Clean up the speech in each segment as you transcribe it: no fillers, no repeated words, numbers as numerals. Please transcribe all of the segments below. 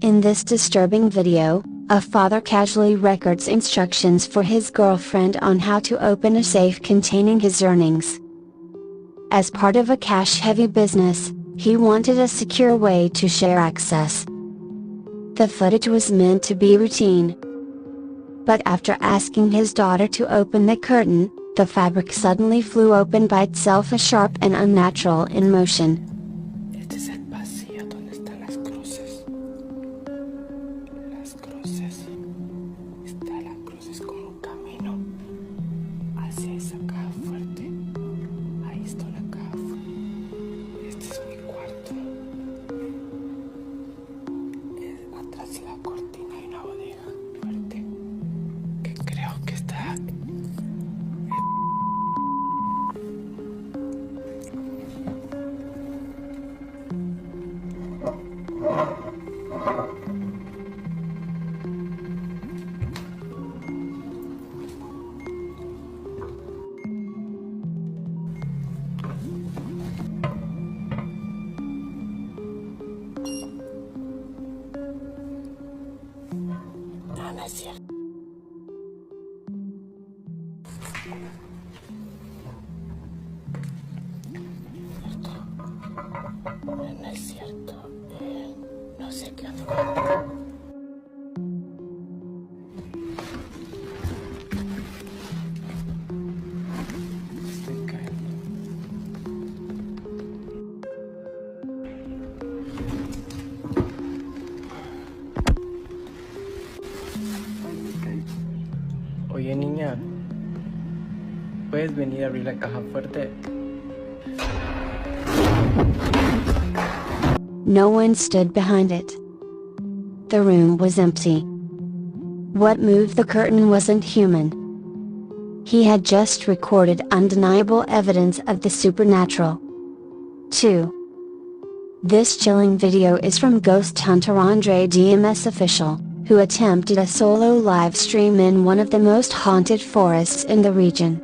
In this disturbing video, a father casually records instructions for his girlfriend on how to open a safe containing his earnings. As part of a cash-heavy business, he wanted a secure way to share access. The footage was meant to be routine. But after asking his daughter to open the curtain, the fabric suddenly flew open by itself, a sharp and unnatural in motion. No es cierto. No sé qué hacer. Oye, niña, ¿puedes venir a abrir la caja fuerte? No one stood behind it. The room was empty. What moved the curtain wasn't human. He had just recorded undeniable evidence of the supernatural. 2. This chilling video is from ghost hunter Andre DMS Official, who attempted a solo live stream in one of the most haunted forests in the region.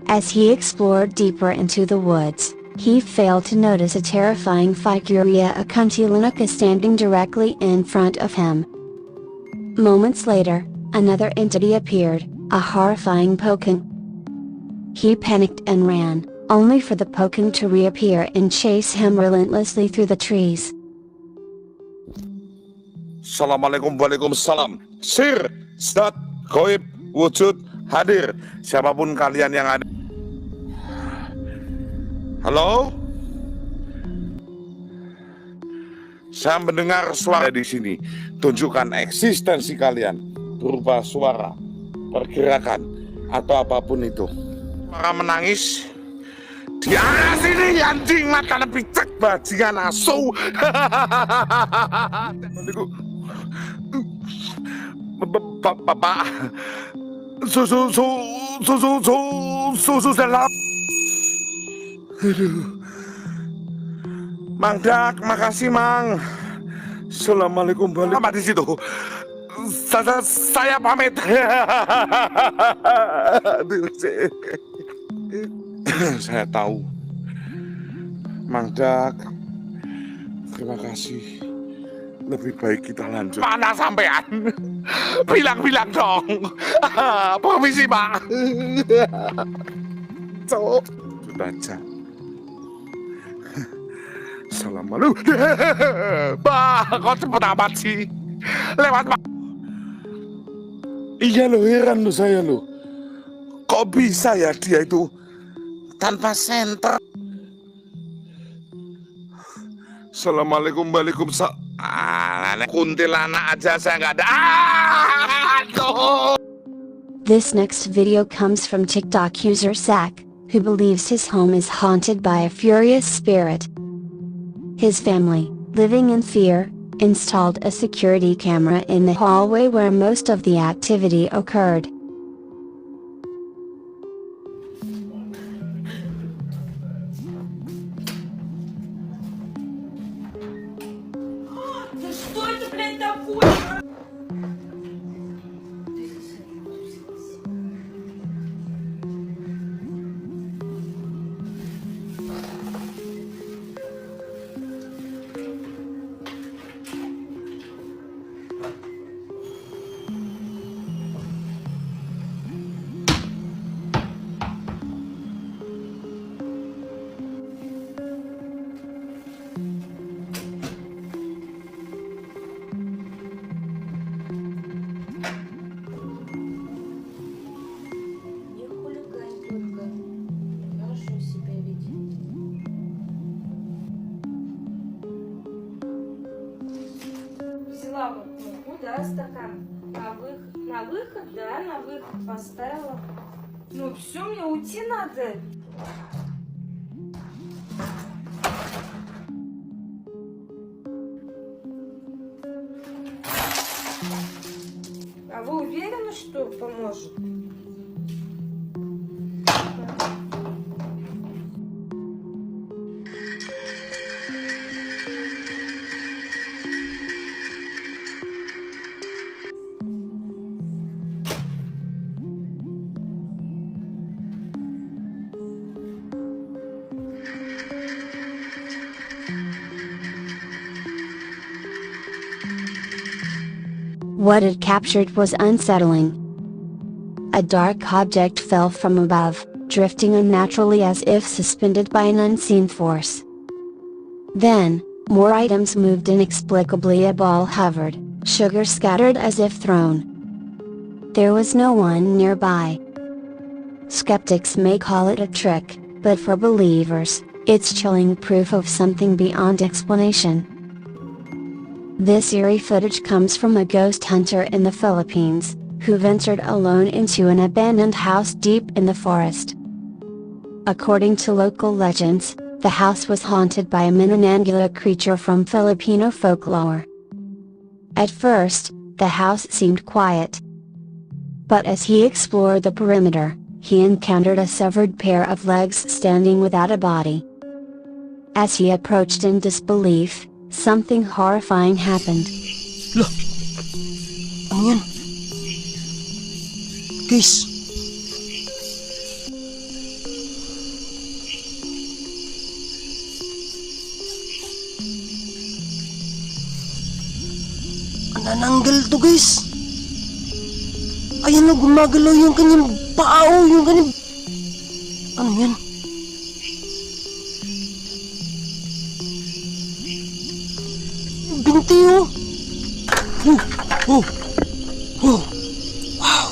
As he explored deeper into the woods, he failed to notice a terrifying figure, a kuntilanuka, standing directly in front of him. Moments later, another entity appeared, a horrifying poking. He panicked and ran, only for the poking to reappear and chase him relentlessly through the trees. Assalamualaikum, waalaikumsalam. Sir, zat, goib, wujud, hadir. Siapapun kalian yang ada. Halo? Saya mendengar suara di sini. Tunjukkan eksistensi kalian berupa suara, pergerakan, atau apapun itu. Suara menangis. Di arah sini, anjing, mata lebih cek bajingan asu. Bapak, susu dalam. Aduh. Mang Dak, makasih Mang. Assalamualaikum, balik. Apa di situ? Saya pamit. Aduh, saya tahu. Mang Dak, terima kasih. Lebih baik kita lanjut. Mana sampean? Bilang-bilang dong. Permisi, Pak. So, sudah aja. Assalamualaikum. Pak, kok cepet amat sih? Lewat, Pak. Iya loh, heran loh saya loh. Kok bisa ya dia itu tanpa senter? Assalamualaikum, waalaikumsalam. Kuntilanak aja saya nggak ada. This next video comes from TikTok user Zach, who believes his home is haunted by a furious spirit. His family, living in fear, installed a security camera in the hallway where most of the activity occurred. поставила. Ну, куда стакан? На выход, да, на выход поставила. Ну, все, мне уйти надо. А вы уверены, что поможет? What it captured was unsettling. A dark object fell from above, drifting unnaturally as if suspended by an unseen force. Then, more items moved inexplicably. A ball hovered, sugar scattered as if thrown. There was no one nearby. Skeptics may call it a trick, but for believers, it's chilling proof of something beyond explanation. This eerie footage comes from a ghost hunter in the Philippines, who ventured alone into an abandoned house deep in the forest. According to local legends, the house was haunted by a mananangula creature from Filipino folklore. At first, the house seemed quiet. But as he explored the perimeter, he encountered a severed pair of legs standing without a body. As he approached in disbelief, something horrifying happened. Loh! Ano yan? Guys! Nananggal to guys! Ayan na, gumagalaw yung kanyang pao, yung kanyang... Ano yan? Binti oh! Oh! Oh! Wow!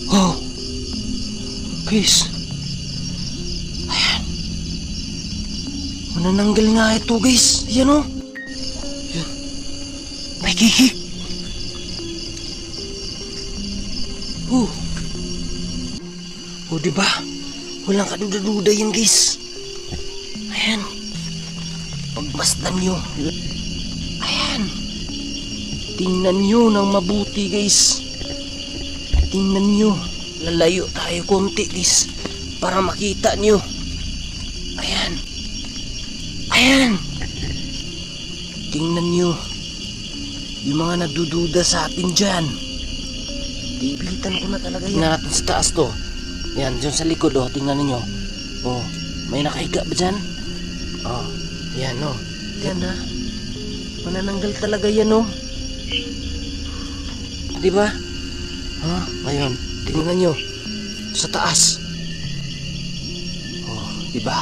Oh! Guys! Ayan! Manananggal nga ito guys! Ayan oh! Ayan! May kiki! Oh! Oh diba? Walang kaduda-duda yan guys! Ayan! Pagmasdan nyo. Ayan. Tingnan nyo ng mabuti guys. Tingnan nyo. Lalayo tayo konti guys. Para makita nyo. Ayan. Ayan. Tingnan nyo. Yung mga nagdududa sa atin dyan. Pipilitan ko na talaga yan. Tingnan natin sa taas to. Yan, dyan sa likod oh. Tingnan nyo. Oh, may nakahiga ba dyan? Oh. Yan o. Yan ha. Manananggal talaga yan o. Diba? Ha? Ngayon, tingnan nyo. Sa taas. Oh, diba?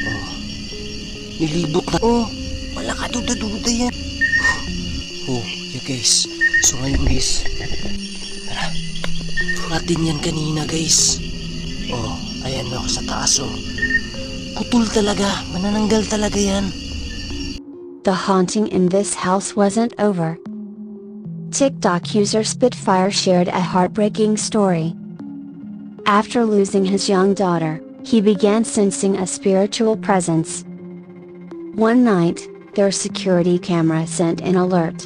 Oh. Nilibot na. Oh, wala ka duda-duda yan. Oh, yeah guys. So ngayon guys. Tara. Natin yan kanina guys. Oh, ayan o. Sa taas o. Putol talaga, manananggal talaga yan. The haunting in this house wasn't over. TikTok user Spitfire shared a heartbreaking story. After losing his young daughter, he began sensing a spiritual presence. One night, their security camera sent an alert.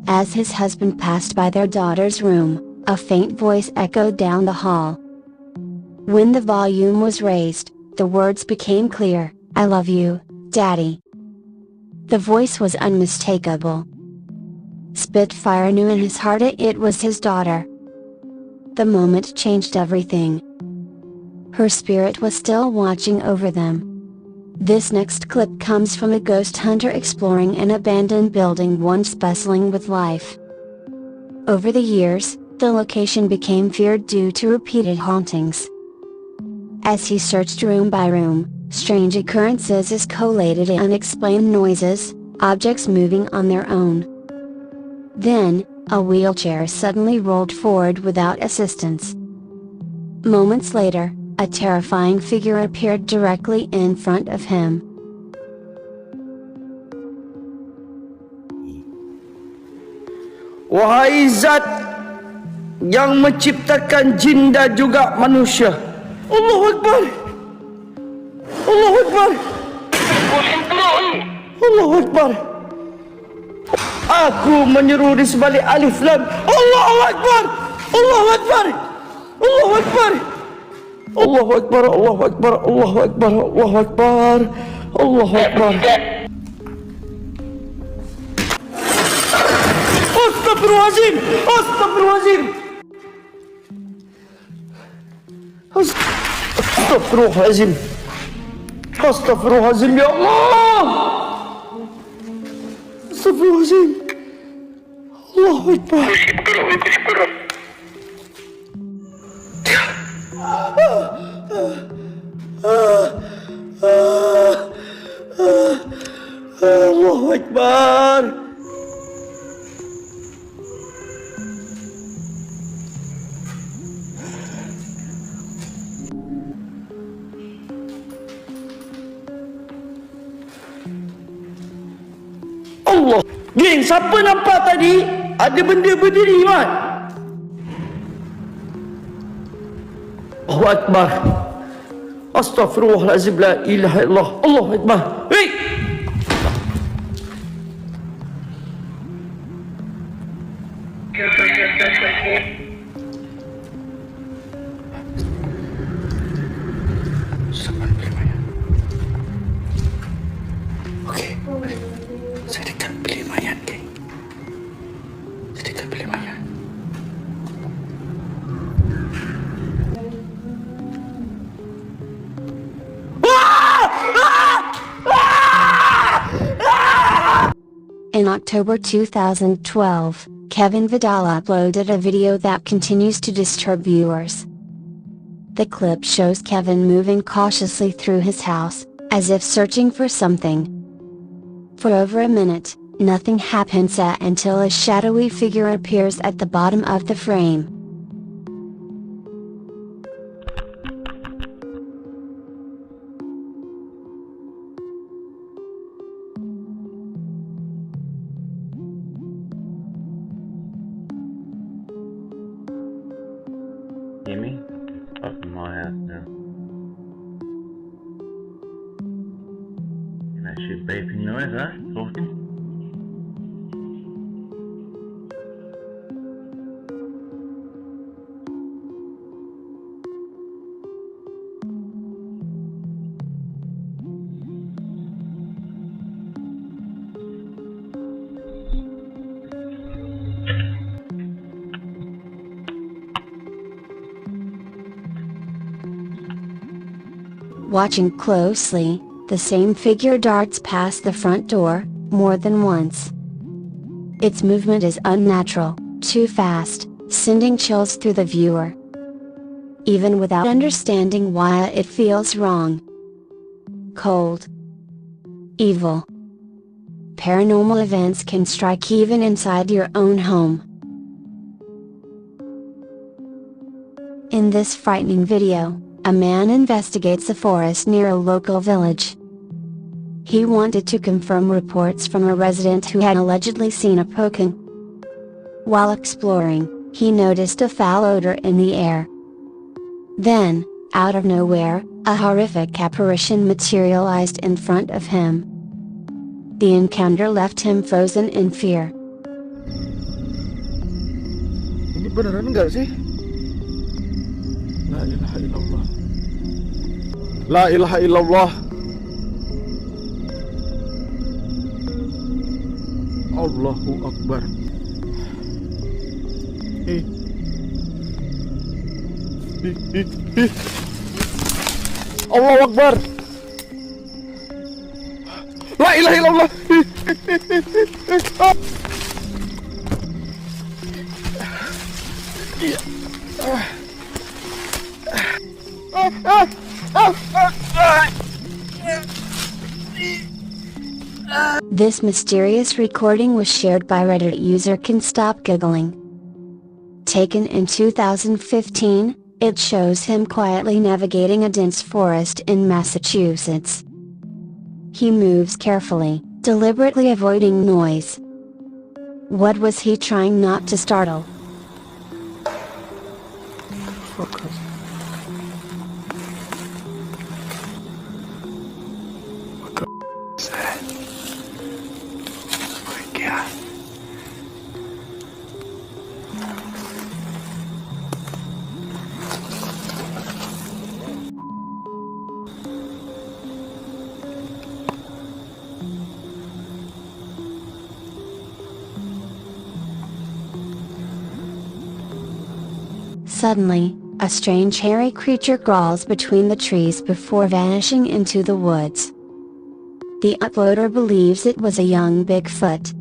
As his husband passed by their daughter's room, a faint voice echoed down the hall. When the volume was raised, the words became clear, "I love you, Daddy." The voice was unmistakable. Spitfire knew in his heart it was his daughter. The moment changed everything. Her spirit was still watching over them. This next clip comes from a ghost hunter exploring an abandoned building once bustling with life. Over the years, the location became feared due to repeated hauntings. As he searched room by room, strange occurrences collated in unexplained noises, objects moving on their own. Then, a wheelchair suddenly rolled forward without assistance. Moments later, a terrifying figure appeared directly in front of him. Wahai zat yang menciptakan jin dan juga manusia. Allahu Akbar. Allahu Akbar. Allahu Akbar. Aku menyeru di sebalik alif lam. Allahu Akbar. Allahu Akbar. Allahu Akbar. Allahu Akbar. Allahu Akbar. Allahu Akbar. Allahu Akbar. Allahu Akbar. Astagfirullahaladzim. Astagfirullahaladzim. Astagfirullahaladzim. Astagfirullahaladzim ya Allah. Astagfirullahaladzim. Allahu Akbar. Allahu Akbar. Allah. Geng, siapa nampak tadi? Ada benda berdiri, Mat. Allahu Akbar. Astaghfirullahaladzim, la ilaha illallah. Allahu Akbar. Hei! Okey. Saya dekat bilik mayat, geng. Saya dekat bilik mayat. In October 2012, Kevin Vidal uploaded a video that continues to disturb viewers. The clip shows Kevin moving cautiously through his house, as if searching for something. For over a minute, nothing happens until a shadowy figure appears at the bottom of the frame. Hear me? Up in my house now. That shit beeping noise, huh? Talking? Watching closely, the same figure darts past the front door, more than once. Its movement is unnatural, too fast, sending chills through the viewer. Even without understanding why it feels wrong. Cold. Evil. Paranormal events can strike even inside your own home. In this frightening video, a man investigates a forest near a local village. He wanted to confirm reports from a resident who had allegedly seen a poking. While exploring, he noticed a foul odor in the air. Then, out of nowhere, a horrific apparition materialized in front of him. The encounter left him frozen in fear. Ini beneran enggak sih? La ilaha illallah. La ilaha illallah. Allahu Akbar. Allahu Akbar. La ilaha illallah. This mysterious recording was shared by Reddit user Can Stop Giggling. Taken in 2015, It shows him quietly navigating a dense forest in Massachusetts. He moves carefully, deliberately avoiding noise. What was he trying not to startle? Focus. Suddenly, a strange hairy creature crawls between the trees before vanishing into the woods. The uploader believes it was a young Bigfoot.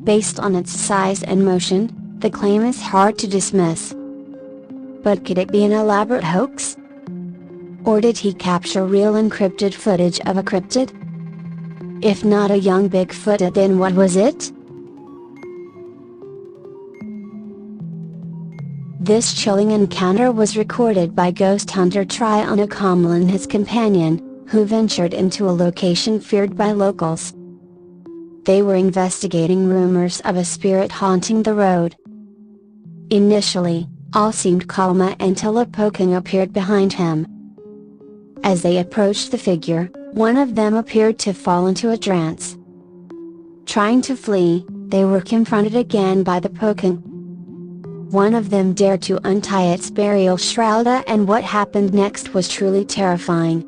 Based on its size and motion, the claim is hard to dismiss. But could it be an elaborate hoax? Or did he capture real encrypted footage of a cryptid? If not a young Bigfoot, then what was it? This chilling encounter was recorded by ghost hunter Tryon O'Connell and his companion, who ventured into a location feared by locals. They were investigating rumors of a spirit haunting the road. Initially, all seemed calm until a poking appeared behind him. As they approached the figure, one of them appeared to fall into a trance. Trying to flee, they were confronted again by the poking. One of them dared to untie its burial shroud, and what happened next was truly terrifying.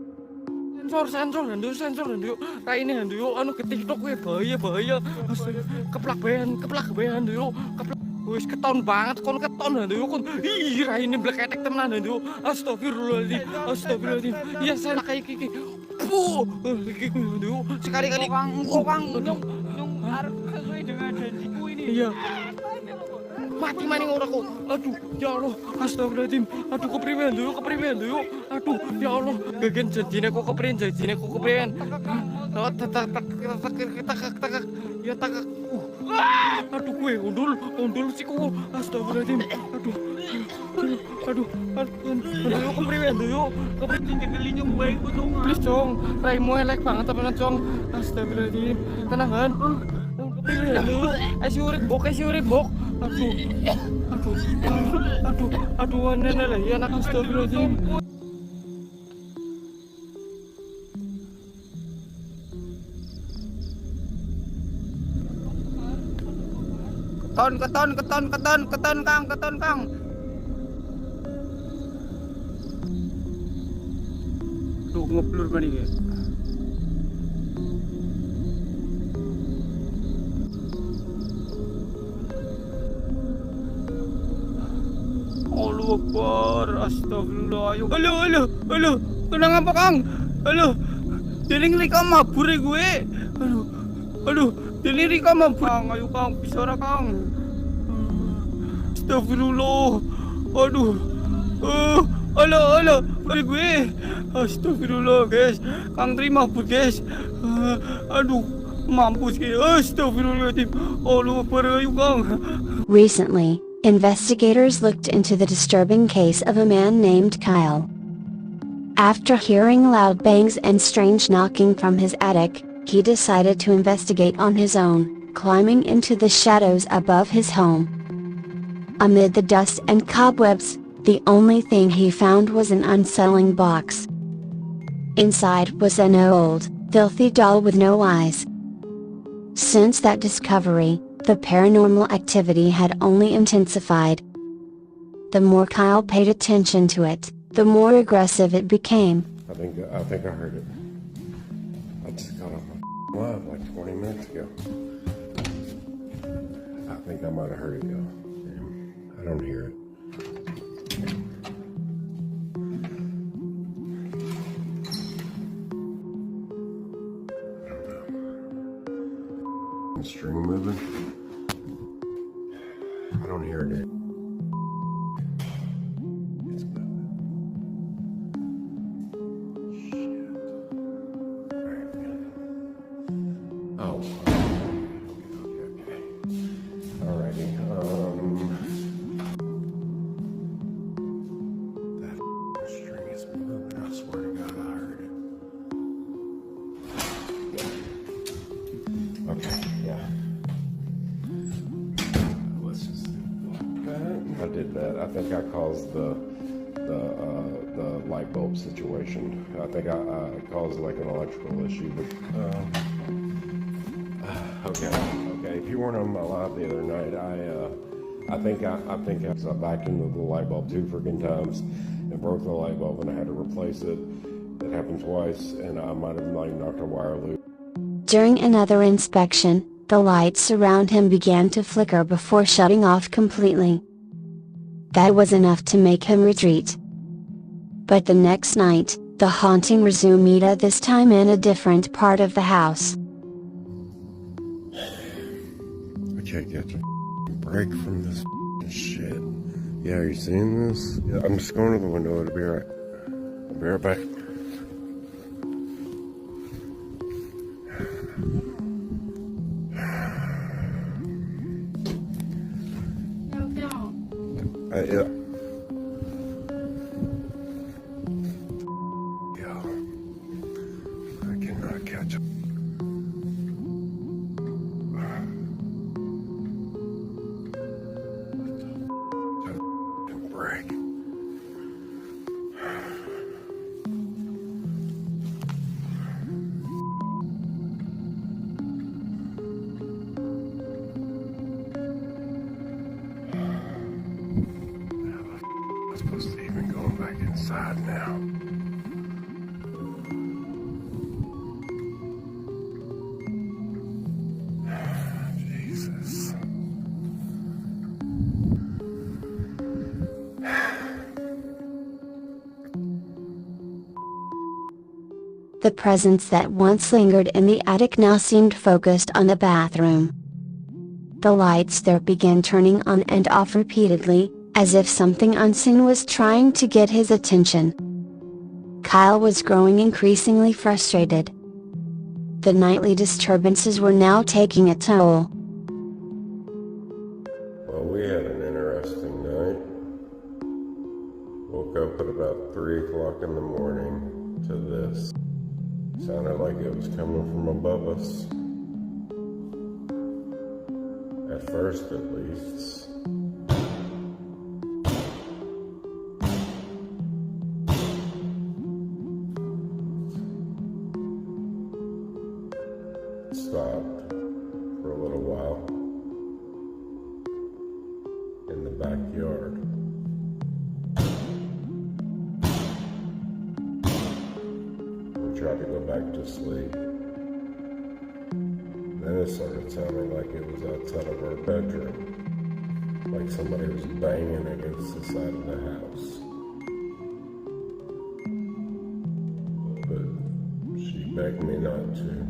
Sensor handu raine handu anu ke TikTok gue bahaya keplak bean handu keplak wis keton banget kon handu kon ih raine bleketek tenan handu astagfirullahaladzim iya salah kayak iki handu sekali-kali kang nyung arep sesuai dengan janjiku ini iya mati maning oraku. Aduh, ya Allah, astagfirullahaladzim. Aduh, kepriwen dulu. Aduh, ya Allah, gagen janjine kok kepriwen. Tak. Ya tak. Aduh, gue undul siku. Astagfirullahaladzim. Aduh, kepriwen dulu. Kepriwen geli nyung bae ku dong. Please dong, raimu elek banget temenan, Cong. Astagfirullahaladzim. Tenang kan? Kepriwen dulu. Asyurit bok. Aduh, nenek lah, ya anak astagfirullahaladzim. Keton, Kang. Duh, ngeblur banget ya. Allahu Akbar, astagfirullah. Aduh, kenang apa Kang? Aduh, dening rika mabur gue. Aduh, dening rika mabur. Ayo Kang, bisa ora Kang? Astagfirullah. Aduh, gue. Astagfirullah guys, Kang terima mabur guys. Aduh, mampus guys. Astagfirullahaladzim. Allahu Akbar, ayo Kang. Recently, investigators looked into the disturbing case of a man named Kyle. After hearing loud bangs and strange knocking from his attic, he decided to investigate on his own, climbing into the shadows above his home. Amid the dust and cobwebs, the only thing he found was an unsettling box. Inside was an old, filthy doll with no eyes. Since that discovery, the paranormal activity had only intensified. The more Kyle paid attention to it, the more aggressive it became. I think I heard it. I just got off my live like 20 minutes ago. I think I might have heard it, y'all. I don't hear it. The string moving. I don't hear it. It's moving. Shit. All right. Oh. Okay. Alrighty. I did that. I think I caused the light bulb situation. I think I caused like an electrical issue. But okay. If you weren't on my live the other night, I think I backed into the light bulb 2 freaking times and broke the light bulb, and I had to replace it. That happened twice, and I might have like knocked a wire loose. During another inspection, the lights around him began to flicker before shutting off completely. That was enough to make him retreat. But the next night, the haunting resumed, this time in a different part of the house. I can't get a break from this shit. Yeah, are you seeing this? Yeah, I'm just going to the window. I'll be right back. Yeah. I cannot catch up. Break. Inside now. Jesus. The presence that once lingered in the attic now seemed focused on the bathroom. The lights there began turning on and off repeatedly, as if something unseen was trying to get his attention. Kyle was growing increasingly frustrated. The nightly disturbances were now taking a toll. Well, we had an interesting night. Woke up at about 3 o'clock in the morning to this. Sounded like it was coming from above us. At first, at least. Stopped for a little while in the backyard. We tried to go back to sleep. Then it started sounding like it was outside of our bedroom, like somebody was banging against the side of the house. But she begged me not to.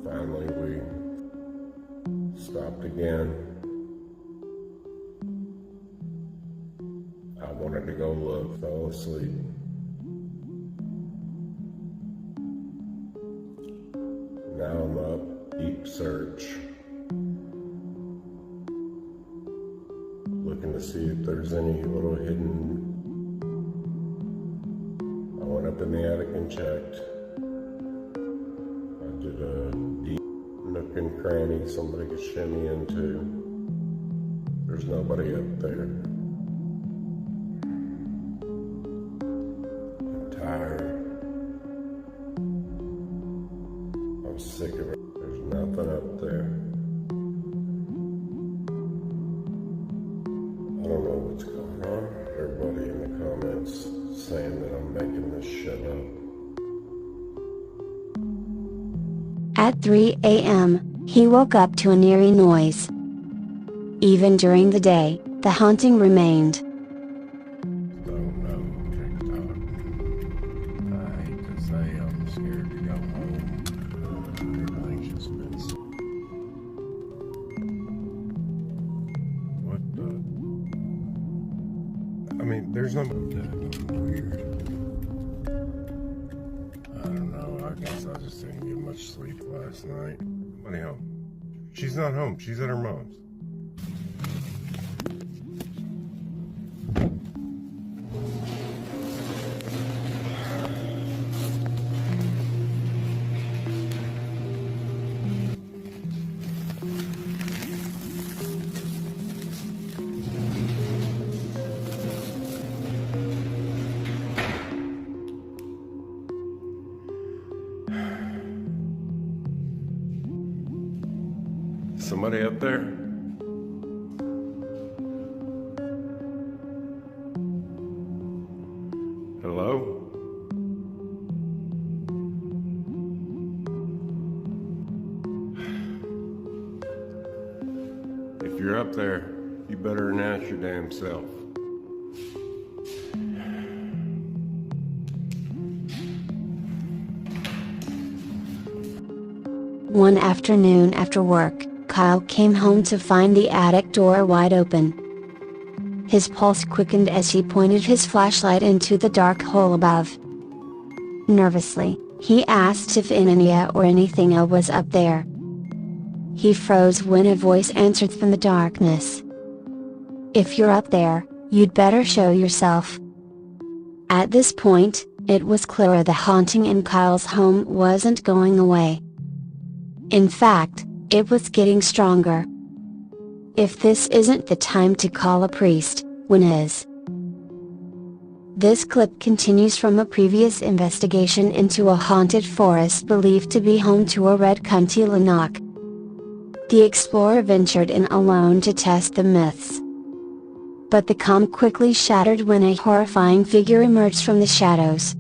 Finally, we stopped again. I wanted to go look, fell asleep. Now I'm up, deep search, looking to see if there's any little hidden. I went up in the attic and checked. I did a deep nook and cranny somebody could shimmy into. There's nobody up there. I'm tired. I'm sick of it. There's nothing up there. I don't know what's going on. Everybody in the comments saying that I'm making this shit up. At 3 a.m., he woke up to an eerie noise. Even during the day, the haunting remained. Oh no, TikTok. I hate to say I'm scared to go home. Everything's just been so... What the... I mean, there's no... Weird. I don't know, I guess I just didn't get much sleep last night. Nobody home. She's not home, she's at her mom's. somebody up there? Hello? If you're up there, you better announce your damn self. One afternoon after work, Kyle came home to find the attic door wide open. His pulse quickened as he pointed his flashlight into the dark hole above. Nervously, he asked if Inania or anything was up there. He froze when a voice answered from the darkness. "If you're up there, you'd better show yourself." At this point, it was clear the haunting in Kyle's home wasn't going away. In fact, it was getting stronger. If this isn't the time to call a priest, when is? This clip continues from a previous investigation into a haunted forest believed to be home to a red kuntilanak. The explorer ventured in alone to test the myths. But the calm quickly shattered when a horrifying figure emerged from the shadows.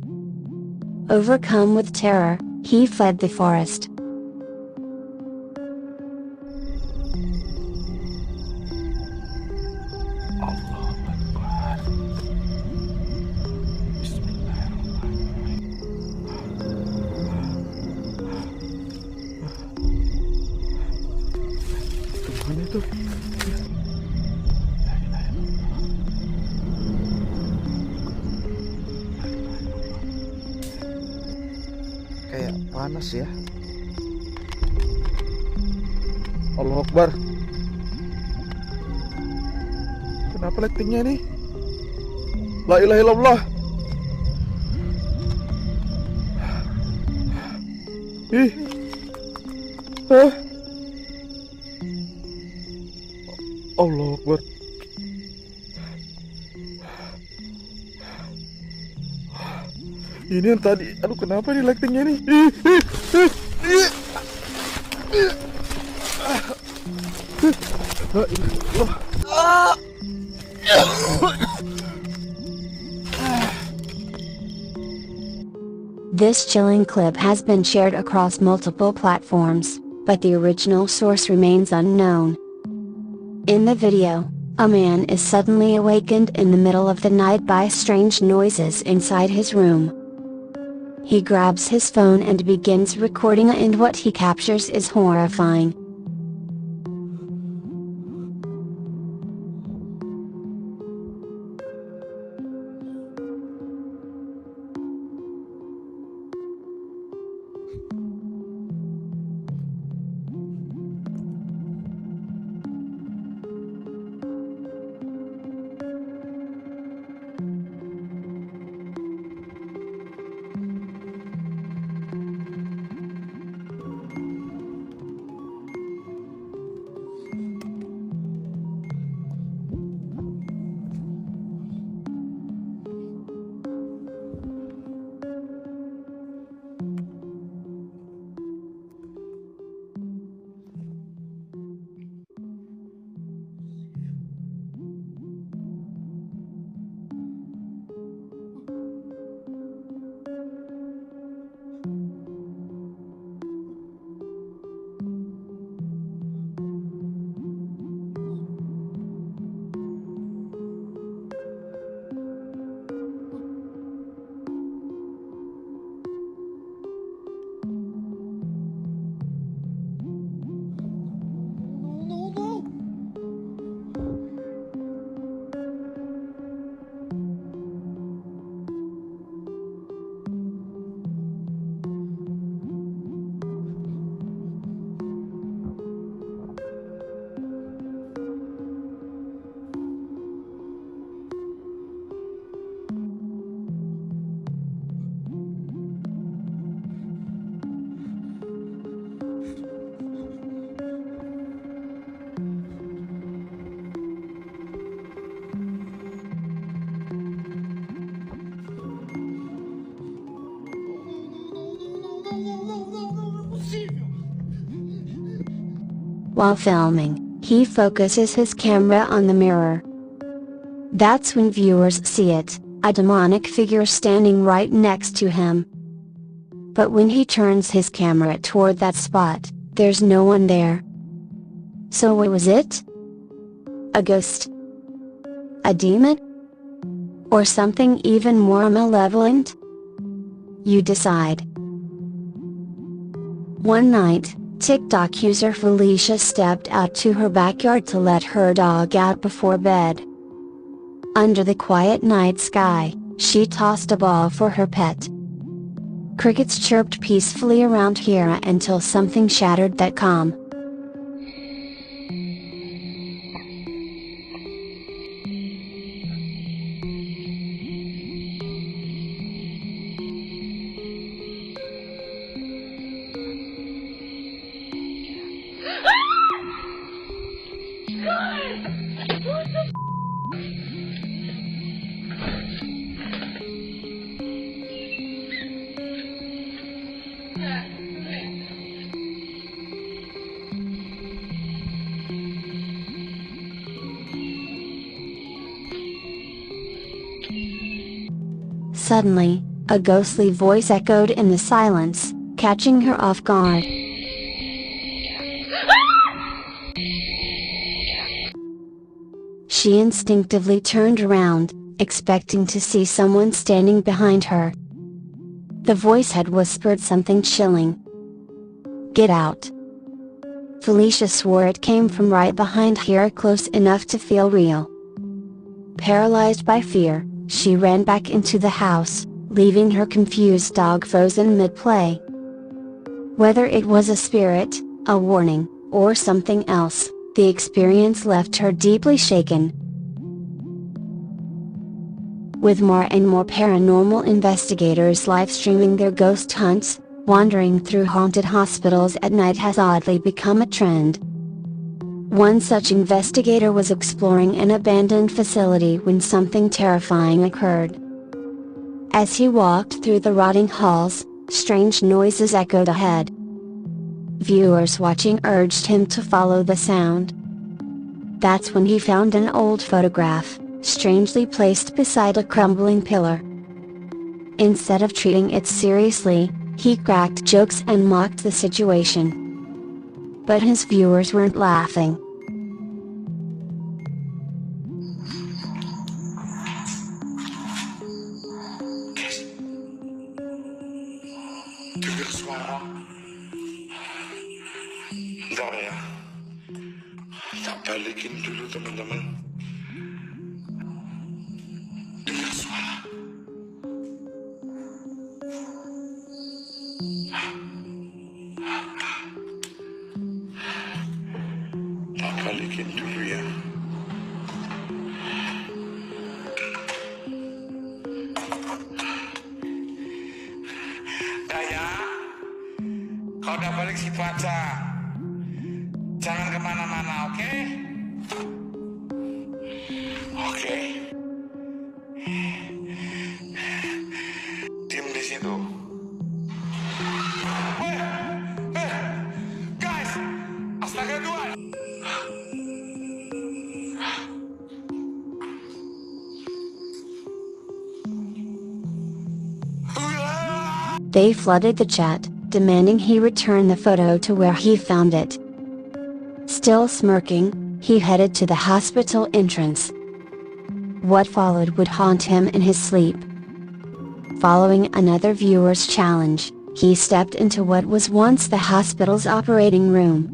Overcome with terror, he fled the forest. Mana itu? Kayak panas ya. Allahu Akbar. Kenapa lightingnya nih? La ilaha illallah. Ih. Allahu Akbar. Ini yang tadi. Aduh, kenapa nih lightingnya nih? This chilling clip has been shared across multiple platforms, but the original source remains unknown. In the video, a man is suddenly awakened in the middle of the night by strange noises inside his room. He grabs his phone and begins recording, and what he captures is horrifying. While filming, he focuses his camera on the mirror. That's when viewers see it, a demonic figure standing right next to him. But when he turns his camera toward that spot, there's no one there. So what was it? A ghost? A demon? Or something even more malevolent? You decide. One night, TikTok user Felicia stepped out to her backyard to let her dog out before bed. Under the quiet night sky, she tossed a ball for her pet. Crickets chirped peacefully around here until something shattered that calm. Suddenly, a ghostly voice echoed in the silence, catching her off guard. She instinctively turned around, expecting to see someone standing behind her. The voice had whispered something chilling. "Get out." Felicia swore it came from right behind here, close enough to feel real. Paralyzed by fear, she ran back into the house, leaving her confused dog frozen mid-play. Whether it was a spirit, a warning, or something else, the experience left her deeply shaken. With more and more paranormal investigators live-streaming their ghost hunts, wandering through haunted hospitals at night has oddly become a trend. One such investigator was exploring an abandoned facility when something terrifying occurred. As he walked through the rotting halls, strange noises echoed ahead. Viewers watching urged him to follow the sound. That's when he found an old photograph, strangely placed beside a crumbling pillar. Instead of treating it seriously, he cracked jokes and mocked the situation. But his viewers weren't laughing. Dengar suara. Bentar ya. Tak balikin dulu teman-teman. Dengar suara. Tak balikin dulu ya. Daya, kau udah balik si baca. Jangan kemana-mana, oke? Oke. Diam di situ. Guys, astaga dua. They flooded the chat, demanding he return the photo to where he found it. Still smirking, he headed to the hospital entrance. What followed would haunt him in his sleep. Following another viewer's challenge, he stepped into what was once the hospital's operating room.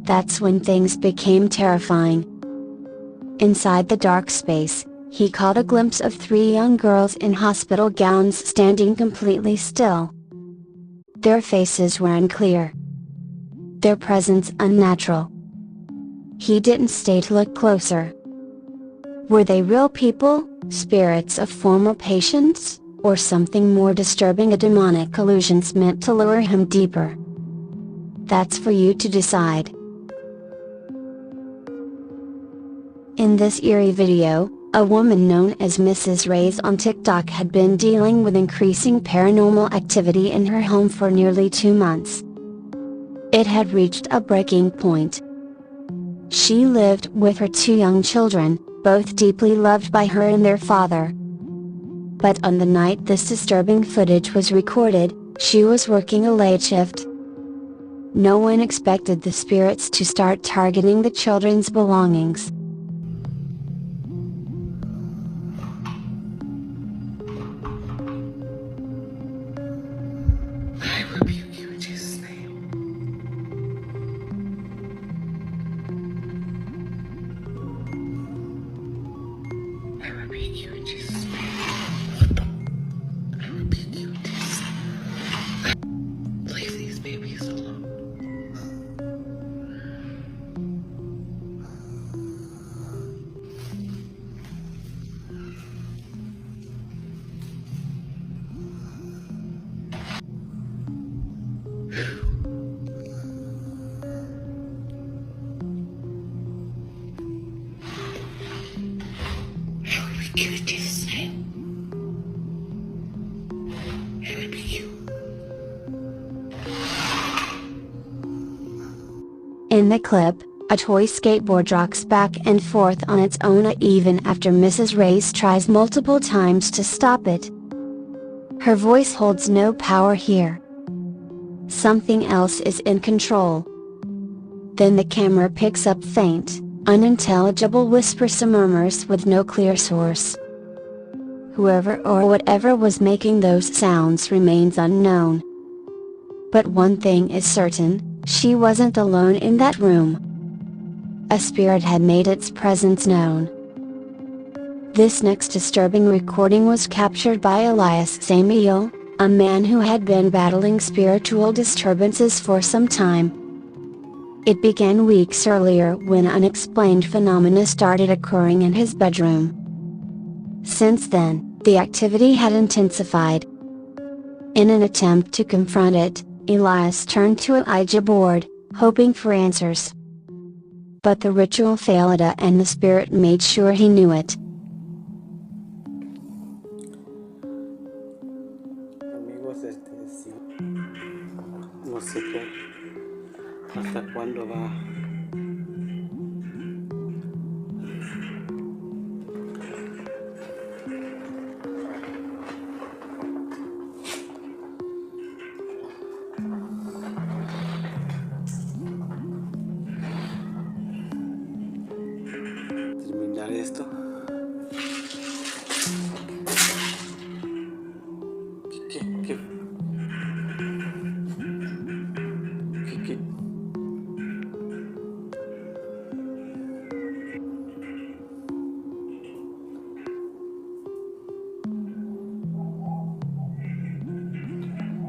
That's when things became terrifying. Inside the dark space, he caught a glimpse of 3 young girls in hospital gowns standing completely still. Their faces were unclear. Their presence unnatural. He didn't stay to look closer. Were they real people, spirits of former patients, or something more disturbing, a demonic illusions meant to lure him deeper? That's for you to decide. In this eerie video, a woman known as Mrs. Reyes on TikTok had been dealing with increasing paranormal activity in her home for nearly 2 months. It had reached a breaking point. She lived with her 2 young children, both deeply loved by her and their father. But on the night this disturbing footage was recorded, she was working a late shift. No one expected the spirits to start targeting the children's belongings. I rebuke you in Jesus' name. I rebuke you in Jesus' name. I rebuke you in Jesus' name. Leave these babies alone. I rebuke you in Jesus' name. I rebuke you. In the clip, a toy skateboard rocks back and forth on its own even after Mrs. Reyes tries multiple times to stop it. Her voice holds no power here. Something else is in control. Then the camera picks up faint, unintelligible whispers and murmurs with no clear source. Whoever or whatever was making those sounds remains unknown. But one thing is certain, she wasn't alone in that room. A spirit had made its presence known. This next disturbing recording was captured by Elias Samuel, a man who had been battling spiritual disturbances for some time. It began weeks earlier when unexplained phenomena started occurring in his bedroom. Since then, the activity had intensified. In an attempt to confront it, Elias turned to a Ouija board, hoping for answers. But the ritual failed and the spirit made sure he knew it. Amigos, sí, no sé qué, hasta cuándo va. Terminar esto. ¿Qué?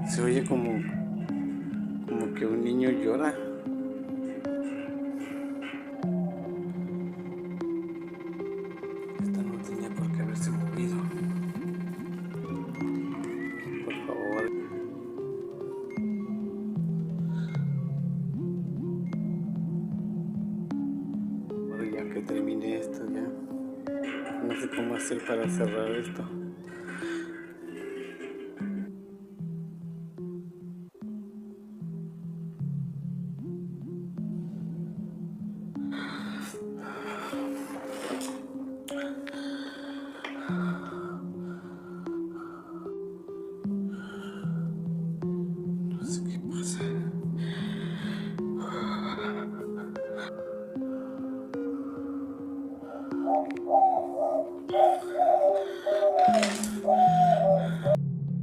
Se oye como que un niño llora. Esta no tenía por qué haberse movido. Por favor. Bueno, ya que termine esto ya. No sé cómo hacer para cerrar esto.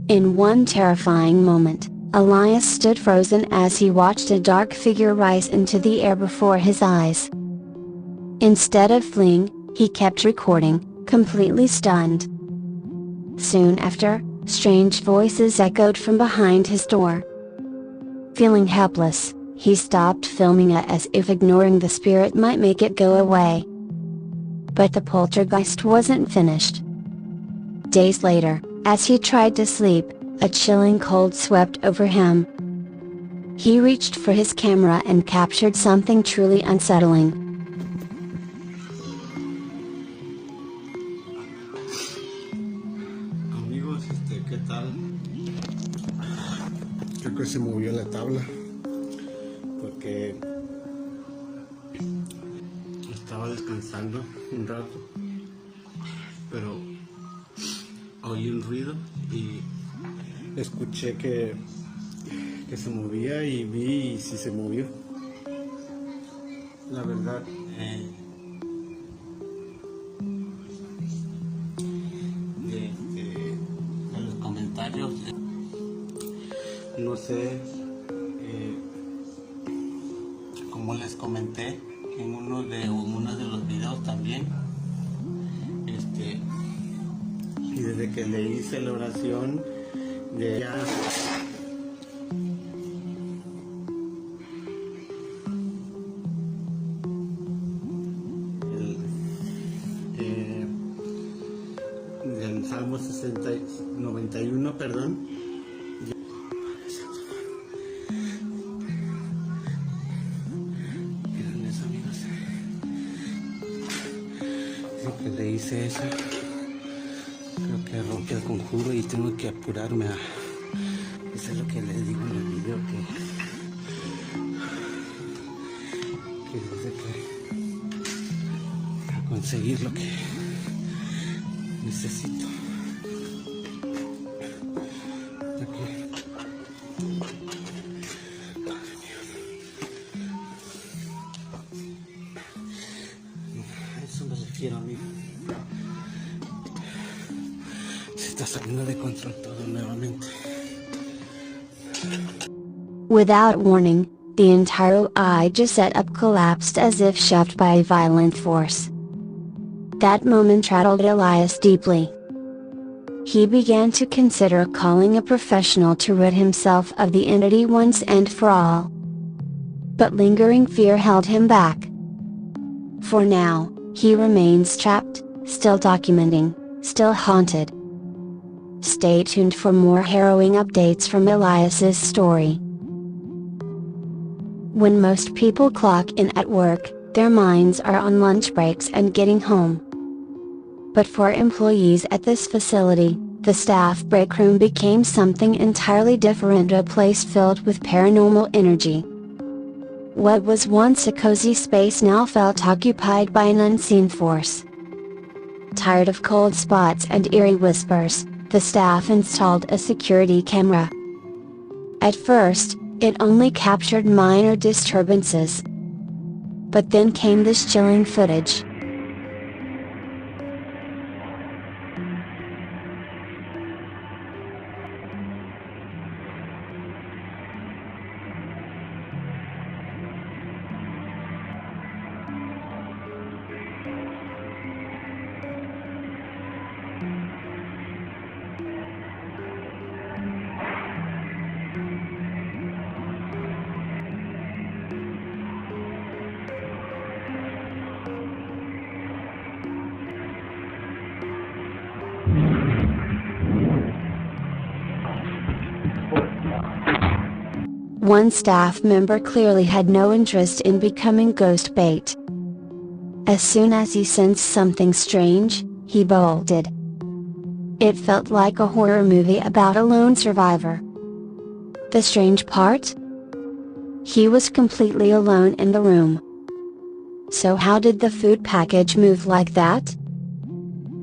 In one terrifying moment, Elias stood frozen as he watched a dark figure rise into the air before his eyes. Instead of fleeing, he kept recording, completely stunned. Soon after, strange voices echoed from behind his door. Feeling helpless, he stopped filming it as if ignoring the spirit might make it go away. But the poltergeist wasn't finished. Days later, as he tried to sleep, a chilling cold swept over him. He reached for his camera and captured something truly unsettling. Amigos, ¿qué tal? Creo que se movió la tabla. Estaba descansando un rato, pero oí un ruido y escuché que se movía y vi y sí se movió. La verdad, en los comentarios, no sé, como les comenté en uno de los videos también, y desde que le hice la oración de ya del Salmo 91, perdón. Miren eso, amigos. Lo que le hice eso, creo que rompí el conjuro y tengo que apurarme a... Eso es lo que les digo en el video, que desde que a conseguir lo que necesito. Aquí. Madre mía. A eso me refiero, amigo. Se está saliendo de control todo nuevamente. Without warning, the entire IG setup collapsed as if shoved by a violent force. That moment rattled Elias deeply. He began to consider calling a professional to rid himself of the entity once and for all. But lingering fear held him back. For now, he remains trapped, still documenting, still haunted. Stay tuned for more harrowing updates from Elias's story. When most people clock in at work, their minds are on lunch breaks and getting home. But for employees at this facility, the staff break room became something entirely different, a place filled with paranormal energy. What was once a cozy space now felt occupied by an unseen force. Tired of cold spots and eerie whispers, the staff installed a security camera. At first, it only captured minor disturbances. But then came this chilling footage. One staff member clearly had no interest in becoming ghost bait. As soon as he sensed something strange, he bolted. It felt like a horror movie about a lone survivor. The strange part? He was completely alone in the room. So how did the food package move like that?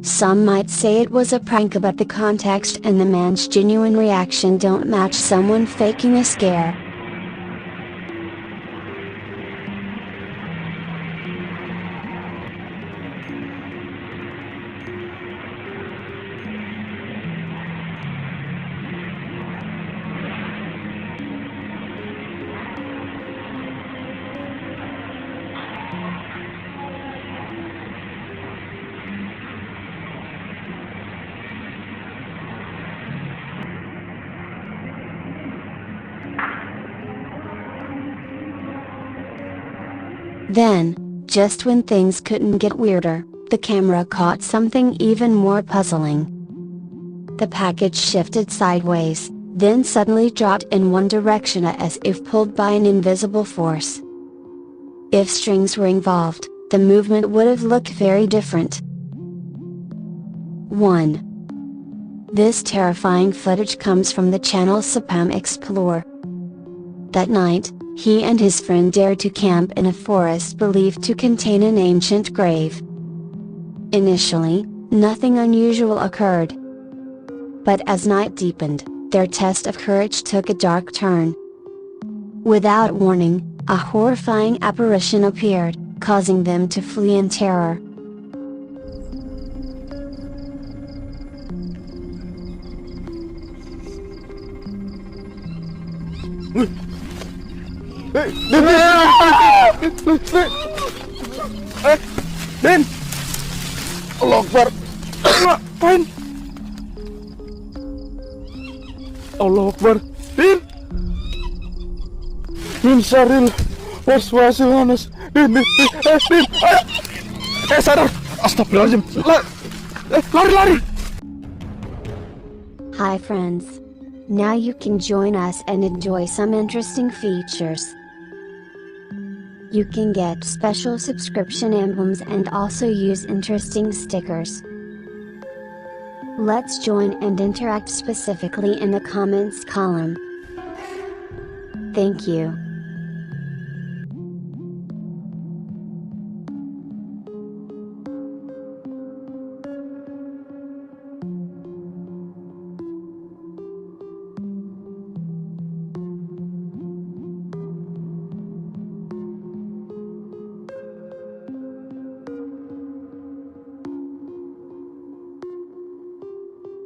Some might say it was a prank, but the context and the man's genuine reaction don't match someone faking a scare. Then, just when things couldn't get weirder, the camera caught something even more puzzling. The package shifted sideways, then suddenly dropped in one direction as if pulled by an invisible force. If strings were involved, the movement would have looked very different. 1. This terrifying footage comes from the channel Explore. That night, He and his friend dared to camp in a forest believed to contain an ancient grave. Initially, nothing unusual occurred. But as night deepened, their test of courage took a dark turn. Without warning, a horrifying apparition appeared, causing them to flee in terror. Din! Allah Akbar! Ngapain? Allah Akbar! Din! Din Saril! Waswasil Hanas! Din! Din! Sadar! Astagfirullahaladzim! Lari! Hi friends! Now you can join us and enjoy some interesting features. You can get special subscription emblems and also use interesting stickers. Let's join and interact specifically in the comments column. Thank you.